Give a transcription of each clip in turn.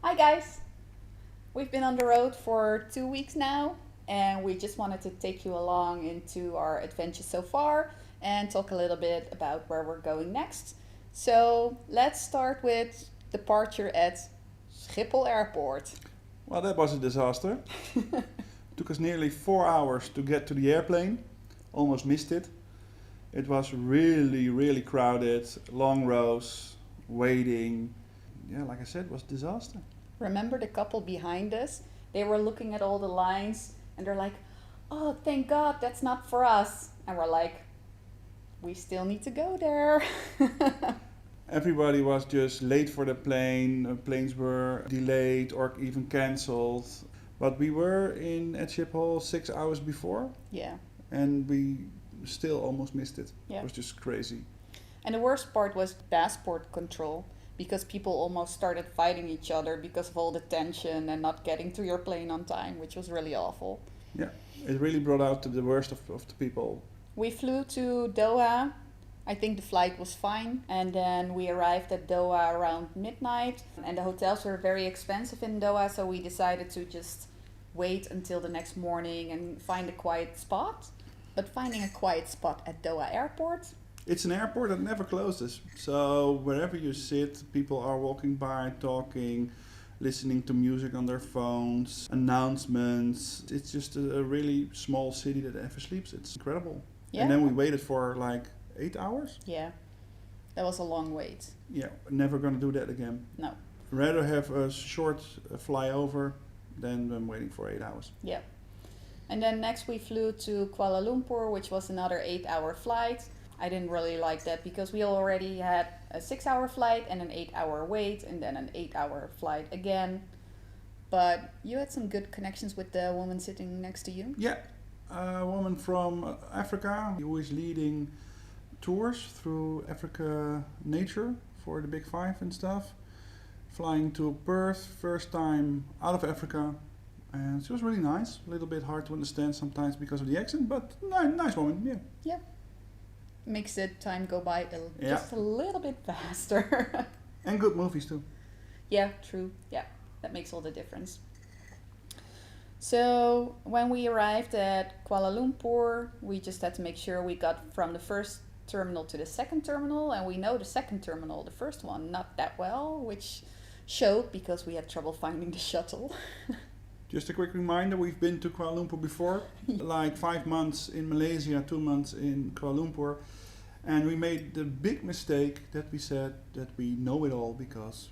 Hi guys! We've been on the road for 2 weeks now, and we just wanted to take you along into our adventures so far and talk a little bit about where we're going next. So let's start with departure at Schiphol Airport. Well, that was a disaster. Took us nearly 4 hours to get to the airplane. Almost missed it. It was really, really crowded. Long rows, waiting. Yeah, like I said, it was a disaster. Remember the couple behind us? They were looking at all the lines and they're like, oh, thank God that's not for us. And we're like, we still need to go there. Everybody was just late for the plane. Planes were delayed or even cancelled. But we were at Schiphol 6 hours before, Yeah. and we still almost missed it. Yeah. It was just crazy. And the worst part was passport control, because people almost started fighting each other because of all the tension and not getting to your plane on time, which was really awful. Yeah, it really brought out the worst of the people. We flew to Doha. I think the flight was fine. And then we arrived at Doha around midnight. And the hotels were very expensive in Doha, so we decided to just wait until the next morning and find a quiet spot. But finding a quiet spot at Doha Airport, It's an airport that never closes. So wherever you sit, people are walking by, talking, listening to music on their phones, announcements. It's just a really small city that never sleeps. It's incredible. yeah, And then we waited for like 8 hours. yeah, that was a long wait. Yeah, never gonna do that again. No. Rather have a short flyover than waiting for 8 hours. Yeah. And then next we flew to Kuala Lumpur, which was another 8-hour flight. I didn't really like that because we already had a 6-hour flight and an 8-hour wait and then an 8-hour flight again. But you had some good connections with the woman sitting next to you. Yeah, a woman from Africa who is leading tours through Africa nature for the Big Five and stuff. Flying to Perth, first time out of Africa. And she was really nice. A little bit hard to understand sometimes because of the accent, but nice woman, yeah. Yeah. Makes the time go by Yeah. just a little bit faster. And good movies too. Yeah, true. Yeah, that makes all the difference. So when we arrived at Kuala Lumpur, we just had to make sure we got from the first terminal to the second terminal, and we know the second terminal, the first one, not that well, which showed because we had trouble finding the shuttle. Just a quick reminder, we've been to Kuala Lumpur before, like 5 months in Malaysia, 2 months in Kuala Lumpur. And we made the big mistake that we said that we know it all because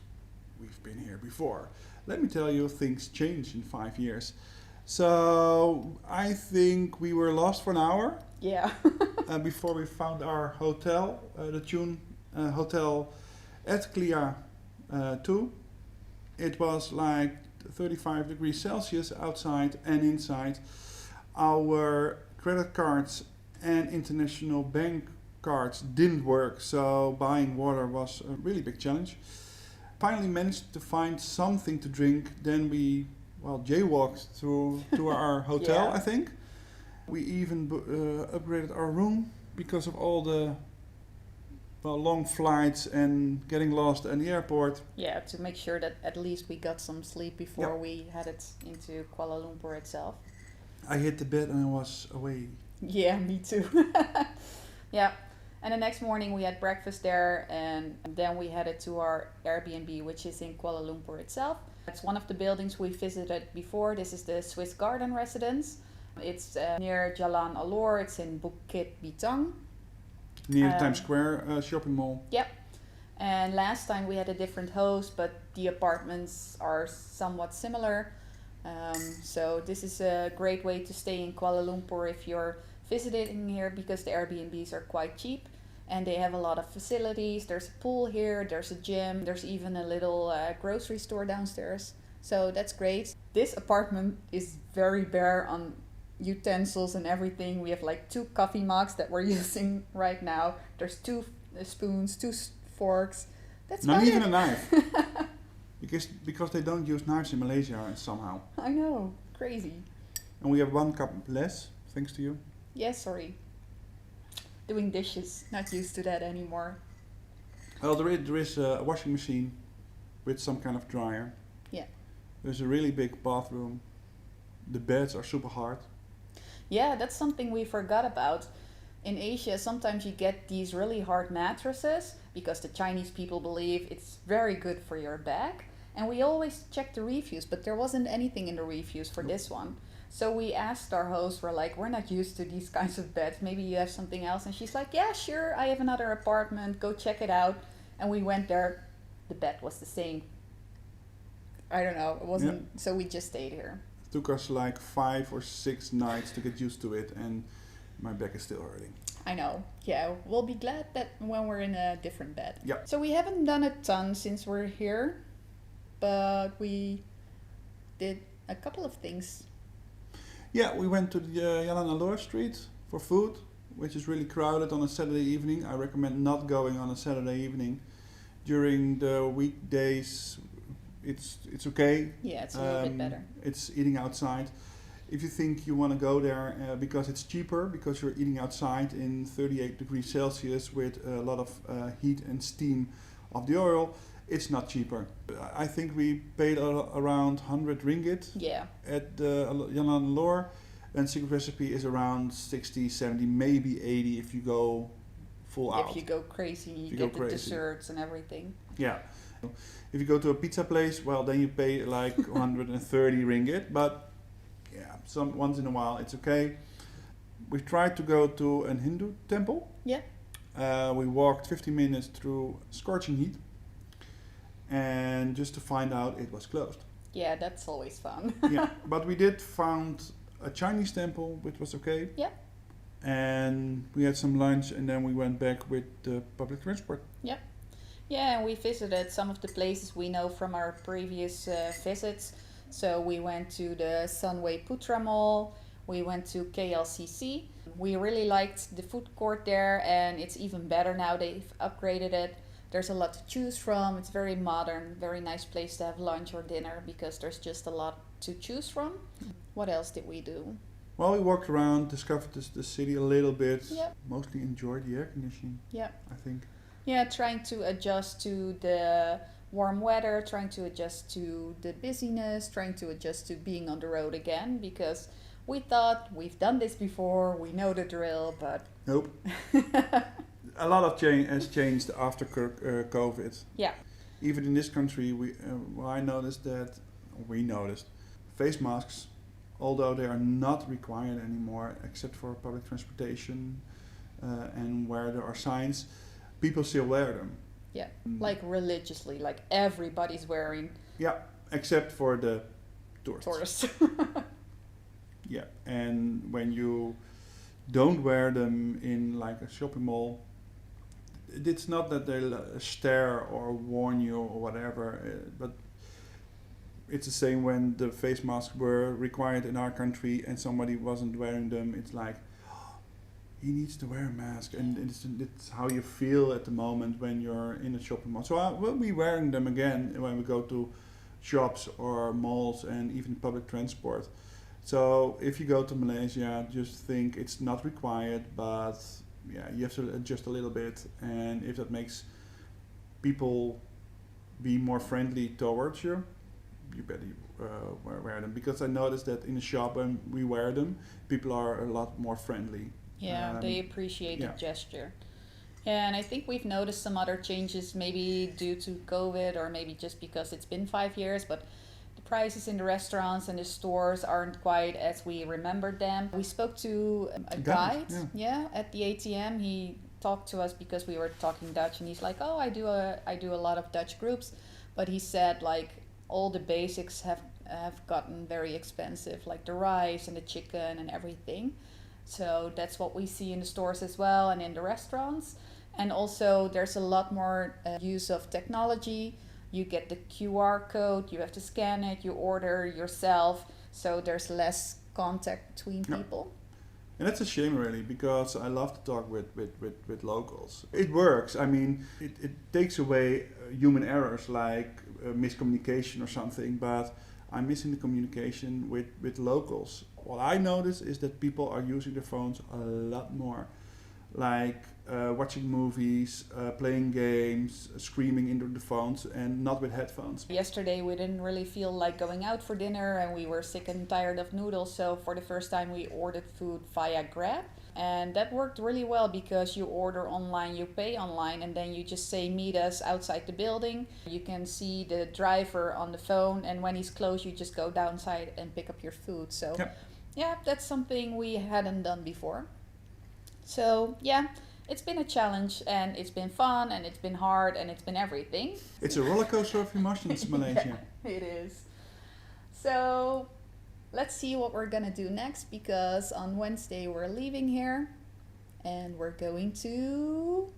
we've been here before. Let me tell you, things change in 5 years. So I think we were lost for an hour Yeah. before we found our hotel, the Tune Hotel at Clia 2. It was like 35 degrees Celsius outside and inside. Our credit cards and international bank cards didn't work, so buying water was a really big challenge. Finally managed to find something to drink. Then we, jaywalked to our hotel, Yeah. I think. We even upgraded our room because of all the long flights and getting lost at the airport. Yeah, to make sure that at least we got some sleep before Yeah. we headed into Kuala Lumpur itself. I hit the bed and I was away. Yeah, me too. Yeah. And the next morning we had breakfast there, and then we headed to our Airbnb, which is in Kuala Lumpur itself. It's one of the buildings we visited before. This is the Swiss Garden Residence. It's near Jalan Alor. It's in Bukit Bintang. Near the Um, Times Square shopping mall. Yep. And last time we had a different host, but the apartments are somewhat similar. So this is a great way to stay in Kuala Lumpur if you're visiting here, because the Airbnbs are quite cheap and they have a lot of facilities. There's a pool here, there's a gym, there's even a little grocery store downstairs. So that's great. This apartment is very bare on utensils and everything. We have like 2 coffee mugs that we're using right now. There's 2 spoons, 2 forks. That's Not about even it. a knife. because they don't use knives in Malaysia somehow. I know, crazy. And we have 1 cup less, thanks to you. Yeah, sorry. Doing dishes, not used to that anymore. Well, there is a washing machine with some kind of dryer. Yeah. There's a really big bathroom. The beds are super hard. Yeah, that's something we forgot about. In Asia, sometimes you get these really hard mattresses because the Chinese people believe it's very good for your back. And we always check the reviews, but there wasn't anything in the reviews for this one. So we asked our host, we're like, we're not used to these kinds of beds. Maybe you have something else. And she's like, yeah, sure, I have another apartment. Go check it out. And we went there. The bed was the same. I don't know. It wasn't. So we just stayed here. It took us like 5 or 6 nights to get used to it, and my back is still hurting. I know. Yeah, we'll be glad that when we're in a different bed. Yeah. So we haven't done a ton since we're here, but we did a couple of things. Yeah, we went to the Jalan Alor street for food, which is really crowded on a Saturday evening. I recommend not going on a Saturday evening. During the weekdays, it's okay. Yeah, it's a little bit better. It's eating outside. If you think you want to go there because it's cheaper, because you're eating outside in 38 degrees Celsius with a lot of heat and steam of the oil, it's not cheaper. I think we paid around 100 ringgit at the Jalan Alor, and Secret Recipe is around 60, 70, maybe 80 if you go full out. If you go crazy, you get the desserts and everything. Yeah. If you go to a pizza place, well, then you pay like 130 ringgit, but yeah, once in a while it's okay. We tried to go to an Hindu temple. Yeah. We walked 50 minutes through scorching heat, and just to find out it was closed. Yeah, that's always fun. Yeah, but we did found a Chinese temple, which was okay. Yeah. And we had some lunch, and then we went back with the public transport. Yeah. Yeah, and we visited some of the places we know from our previous visits. So we went to the Sunway Putra Mall, we went to KLCC. We really liked the food court there, and it's even better now. They've upgraded it. There's a lot to choose from. It's very modern, very nice place to have lunch or dinner because there's just a lot to choose from. What else did we do? Well, we walked around, discovered the city a little bit. Yeah. Mostly enjoyed the air conditioning. Yeah. I think. Yeah, trying to adjust to the warm weather, trying to adjust to the busyness, trying to adjust to being on the road again, because we thought we've done this before, we know the drill, but nope. A lot of has changed after COVID. Yeah. Even in this country, I noticed that we noticed face masks, although they are not required anymore, except for public transportation and where there are signs, people still wear them. Yeah, like religiously, like everybody's wearing. Yeah, except for the tourists. Yeah, and when you don't wear them in like a shopping mall, it's not that they stare or warn you or whatever, but it's the same when the face masks were required in our country and somebody wasn't wearing them. It's like, he needs to wear a mask, and it's how you feel at the moment when you're in a shopping mall. So we'll be wearing them again when we go to shops or malls and even public transport. So if you go to Malaysia, just think it's not required, but yeah, you have to adjust a little bit, and if that makes people be more friendly towards you, you better wear them. Because I noticed that in the shop when we wear them, people are a lot more friendly. Yeah, they appreciate the gesture. Yeah, and I think we've noticed some other changes, maybe due to COVID or maybe just because it's been 5 years, but the prices in the restaurants and the stores aren't quite as we remembered them. We spoke to a guide at the ATM. He talked to us because we were talking Dutch, and he's like, oh, I do a lot of Dutch groups, but he said like all the basics have gotten very expensive, like the rice and the chicken and everything. So that's what we see in the stores as well and in the restaurants. And also there's a lot more use of technology. You get the QR code, you have to scan it, you order yourself. So there's less contact between people. And that's a shame really, because I love to talk with locals. It works. I mean, it takes away human errors like miscommunication or something, but I'm missing the communication with locals. What I notice is that people are using their phones a lot more. like watching movies, playing games, screaming into the phones, and not with headphones. Yesterday we didn't really feel like going out for dinner and we were sick and tired of noodles, so for the first time we ordered food via Grab. And that worked really well because you order online, you pay online, and then you just say meet us outside the building. You can see the driver on the phone, and when he's close you just go downside and pick up your food. So yeah, that's something we hadn't done before. So yeah, it's been a challenge and it's been fun and it's been hard and it's been everything. It's a roller coaster of emotions, Malaysia. Yeah, it is. So let's see what we're gonna do next, because on Wednesday we're leaving here and we're going to...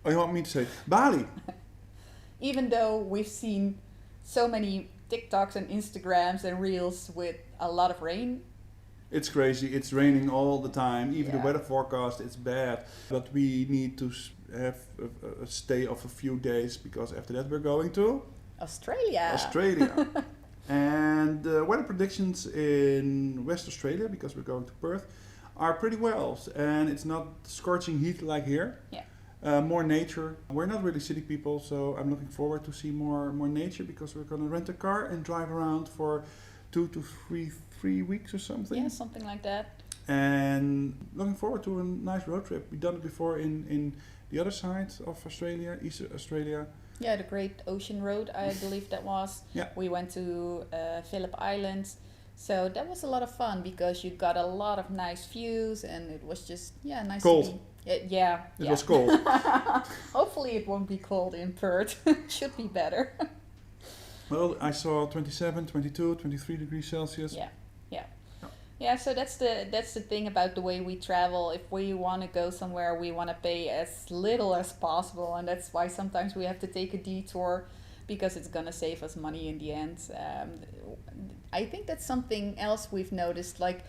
Oh, you want me to say Bali? Even though we've seen so many TikToks and Instagrams and Reels with a lot of rain. It's crazy. It's raining all the time. Even the Yeah. weather forecast, it's bad. But we need to have a stay of a few days, because after that we're going to Australia. And the weather predictions in West Australia, because we're going to Perth, are pretty well. And it's not scorching heat like here. Yeah. More nature. We're not really city people, so I'm looking forward to see more nature, because we're going to rent a car and drive around for 2 to 3 weeks or something. Yeah, something like that. And looking forward to a nice road trip. We've done it before in the other side of Australia, East Australia. Yeah, the Great Ocean Road, I believe that was. Yeah. We went to Phillip Islands. So that was a lot of fun because you got a lot of nice views and it was just, yeah, nice Cold. to be. Yeah. It was cold. Hopefully it won't be cold in Perth. Should be better. Well, I saw 27, 22, 23 degrees Celsius. Yeah. Yeah, so that's the thing about the way we travel. If we want to go somewhere, we want to pay as little as possible, and that's why sometimes we have to take a detour, because it's gonna save us money in the end. I think that's something else we've noticed. Like,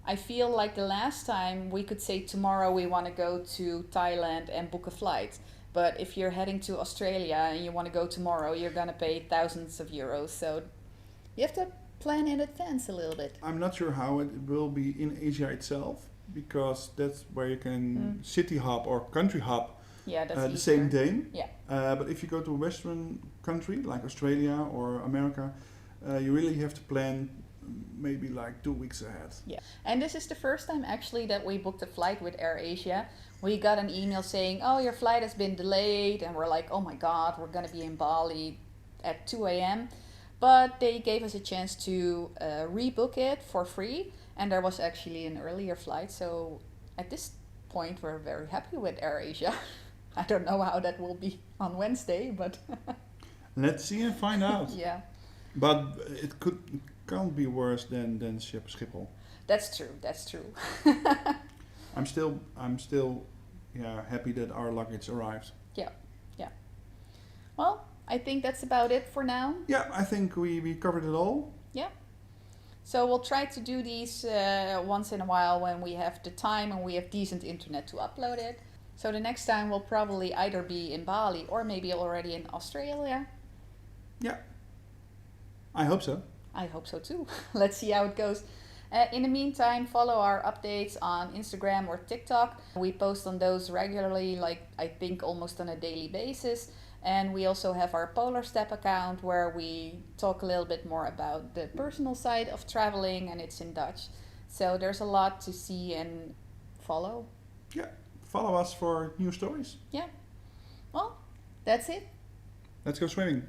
I feel like the last time we could say tomorrow we want to go to Thailand and book a flight. But if you're heading to Australia and you want to go tomorrow, you're gonna pay thousands of euros. So you have to plan in advance a little bit. I'm not sure how it will be in Asia itself, because that's where you can city hop or country hop Yeah, that's the same easier. day. Yeah. But if you go to a Western country like Australia or America, you really have to plan maybe like 2 weeks ahead. Yeah, and this is the first time actually that we booked a flight with AirAsia. We got an email saying, oh, your flight has been delayed, and we're like, oh my god, we're gonna be in Bali at 2 a.m. But they gave us a chance to rebook it for free, and there was actually an earlier flight. So at this point, we're very happy with AirAsia. I don't know how that will be on Wednesday, but Let's see and find out. yeah, But it can't be worse than Schiphol. that's true. That's true. I'm still happy that our luggage arrived. Well, I think that's about it for now. Yeah, I think we covered it all. So we'll try to do these once in a while when we have the time and we have decent internet to upload it. So the next time we'll probably either be in Bali or maybe already in Australia. Yeah, I hope so. I hope so too. Let's see how it goes. In the meantime, follow our updates on Instagram or TikTok. We post on those regularly, like I think almost on a daily basis. And we also have our Polar Step account where we talk a little bit more about the personal side of traveling, and it's in Dutch. So there's a lot to see and follow. Yeah, follow us for new stories. Well, that's it. Let's go swimming.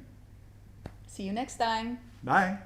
See you next time. Bye.